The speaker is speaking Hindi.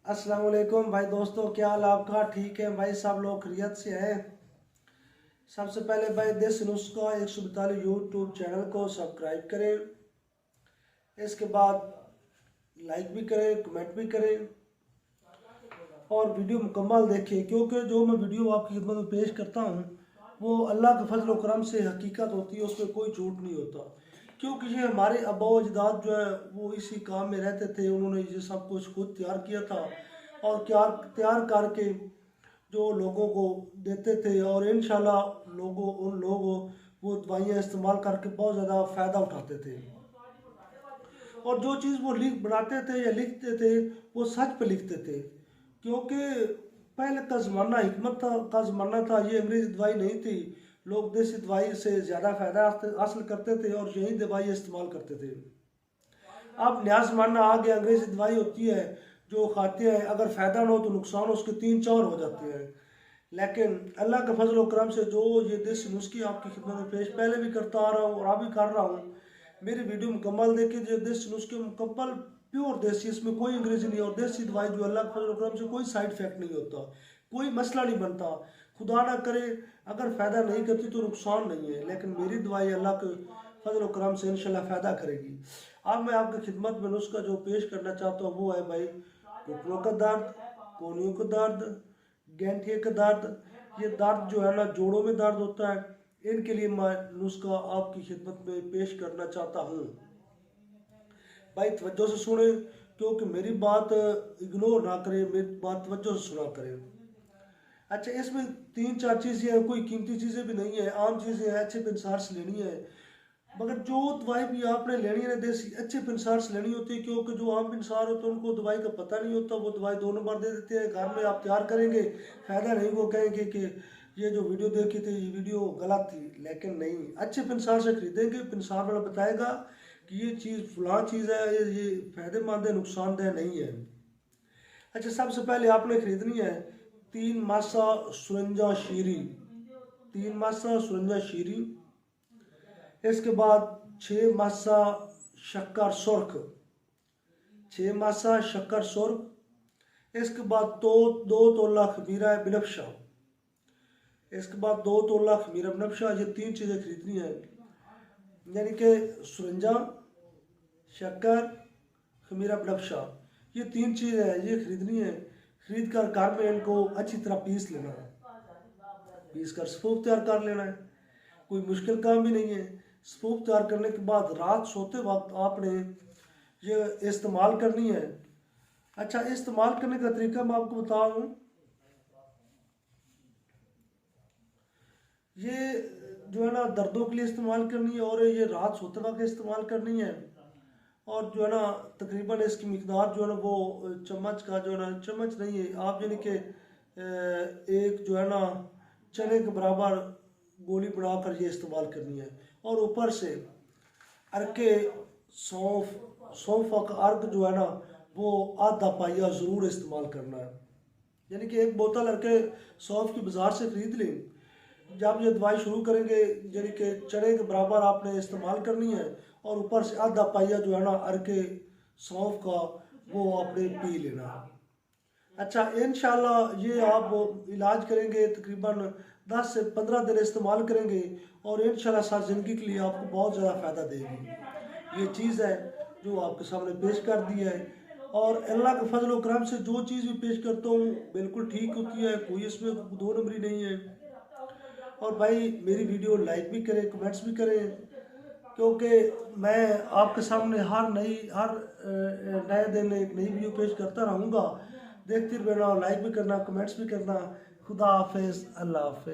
अस्सलाम वालेकुम भाई दोस्तों, क्या हाल आपका? ठीक है भाई, सब लोग खैरियत से हैं। सबसे पहले भाई देसी नुस्खा 142 यूट्यूब चैनल को सब्सक्राइब करें। इसके बाद लाइक भी करें, कमेंट भी करें और वीडियो मुकम्मल देखें, क्योंकि जो मैं वीडियो आपकी खिदमत में पेश करता हूँ वो अल्लाह के फजल व करम से हकीकत होती है, उसमें कोई झूठ नहीं होता। क्योंकि ये हमारे आबा अजदाद जो है वो इसी काम में रहते थे, उन्होंने ये सब कुछ खुद तैयार किया था और तैयार करके जो लोगों को देते थे, और इंशाल्लाह उन लोगों वो दवाइयाँ इस्तेमाल करके बहुत ज़्यादा फ़ायदा उठाते थे। और जो चीज़ वो बनाते थे या लिखते थे वो सच पे लिखते थे, क्योंकि पहले का ज़माना हिकमत का ज़माना था। ये अंग्रेज़ी दवाई नहीं थी। लोग देसी दवाई से ज़्यादा फ़ायदा हासिल करते थे और यही दवाई इस्तेमाल करते थे। अब नया ज़माना आ गया, अंग्रेज़ी दवाई होती है जो खाते हैं, अगर फ़ायदा ना हो तो नुकसान उसके 3-4 हो जाते हैं। लेकिन अल्लाह के फजल व करम से जो ये देसी नुस्खे आपकी खिदमत में पेश पहले भी करता आ रहा हूँ और अभी कर रहा हूँ, मेरी वीडियो मुकम्मल देखिए। जो देसी नुस्खे मुकम्मल प्योर देसी, इसमें कोई अंग्रेजी नहीं। और देसी दवाई जो अल्लाह के फजल व करम से कोई साइड इफेक्ट नहीं होता, कोई मसला नहीं बनता। खुदा ना करे अगर फ़ायदा नहीं करती तो नुकसान नहीं है, लेकिन मेरी दवाई अल्लाह के फजल व करम से इंशाल्लाह फ़ायदा करेगी। अब मैं आपकी खिदमत में नुस्खा जो पेश करना चाहता हूँ वो है भाई घुटनों का दर्द, कोहनियों का दर्द, गैंठिए का दर्द। ये दर्द जो है ना जोड़ों में दर्द होता है, इनके लिए मैं नुस्खा आपकी खिदमत में पेश करना चाहता हूँ। भाई तवज्जो से सुने, क्योंकि मेरी बात इग्नोर ना करें, मेरी बात तवज्जो से सुना करें। अच्छा, इसमें 3-4 चीज़ें हैं, कोई कीमती चीज़ें भी नहीं है, आम चीज़ें हैं, अच्छे पिंसार से लेनी है। मगर जो दवाई भी आपने लेनी है देसी, अच्छे पिंसार से लेनी होती है, क्योंकि जो आम पिंसार होते हैं उनको दवाई का पता नहीं होता, वो दवाई 2 नंबर दे देते हैं। घर में आप तैयार करेंगे, फ़ायदा नहीं, वो कहेंगे कि ये जो वीडियो देखी थी ये वीडियो गलत थी। लेकिन नहीं, अच्छे पिंसार से खरीदेंगे, पिंसार वाला बताएगा कि ये चीज़ फलां चीज़ है, ये फ़ायदेमंद है, नुकसानदेह नहीं है। अच्छा, सबसे पहले आपने खरीदनी है 3 मासा सुरंजा शीरी, 3 मासा सुरंजा शीरी। इसके बाद 6 मासा शक्कर सुर्ख, 6 मासा शक्कर सुर्ख। इसके बाद दो तोला खमीरा बिनफ्शा, इसके बाद 2 तोला खमीरा बिनफ्शा। ये 3 चीज़ें खरीदनी है, यानी कि सुरंजा, शक्कर, खमीरा बिनफ्शा। ये 3 चीज़ें हैं, ये खरीदनी है। खरीद कर घर में इनको अच्छी तरह पीस लेना है, पीस कर सफूफ तैयार कर लेना है। कोई मुश्किल काम भी नहीं है। सफूफ तैयार करने के बाद रात सोते वक्त आपने ये इस्तेमाल करनी है। अच्छा, इस्तेमाल करने का तरीका मैं आपको बता दूं। ये जो है ना दर्दों के लिए इस्तेमाल करनी है और ये रात सोते वक्त इस्तेमाल करनी है। और जो है ना तकरीबन इसकी मिकदार जो है ना वो चम्मच का, जो है ना चम्मच नहीं है आप, यानी कि एक जो है ना चने के बराबर गोली बनाकर ये इस्तेमाल करनी है। और ऊपर से अर्के सौंफ का अर्क जो है ना वो आधा पाइया ज़रूर इस्तेमाल करना है। यानी कि एक बोतल अर्के सौंफ की बाज़ार से ख़रीद लें। जब ये दवाई शुरू करेंगे, यानी कि चने के बराबर आपने इस्तेमाल करनी है और ऊपर से आधा पाइया जो है ना अर्के सौंफ का वो आपने पी लेना है। अच्छा, इंशाल्लाह ये आप इलाज करेंगे तकरीबन 10 से 15 दिन इस्तेमाल करेंगे और इंशाल्लाह सारी ज़िंदगी के लिए आपको बहुत ज़्यादा फ़ायदा देगी। ये चीज़ है जो आपके सामने पेश कर दी है, और अल्लाह के फजल व करम से जो चीज़ भी पेश करता हूँ बिल्कुल ठीक होती है, कोई इसमें 2 नंबरी नहीं है। और भाई मेरी वीडियो लाइक भी करें, कमेंट्स भी करें, क्योंकि मैं आपके सामने हर नए दिन एक नई वीडियो पेश करता रहूँगा। देखते रहना, लाइक भी करना, कमेंट्स भी करना। खुदा हाफिज़, अल्लाह हाफिज़।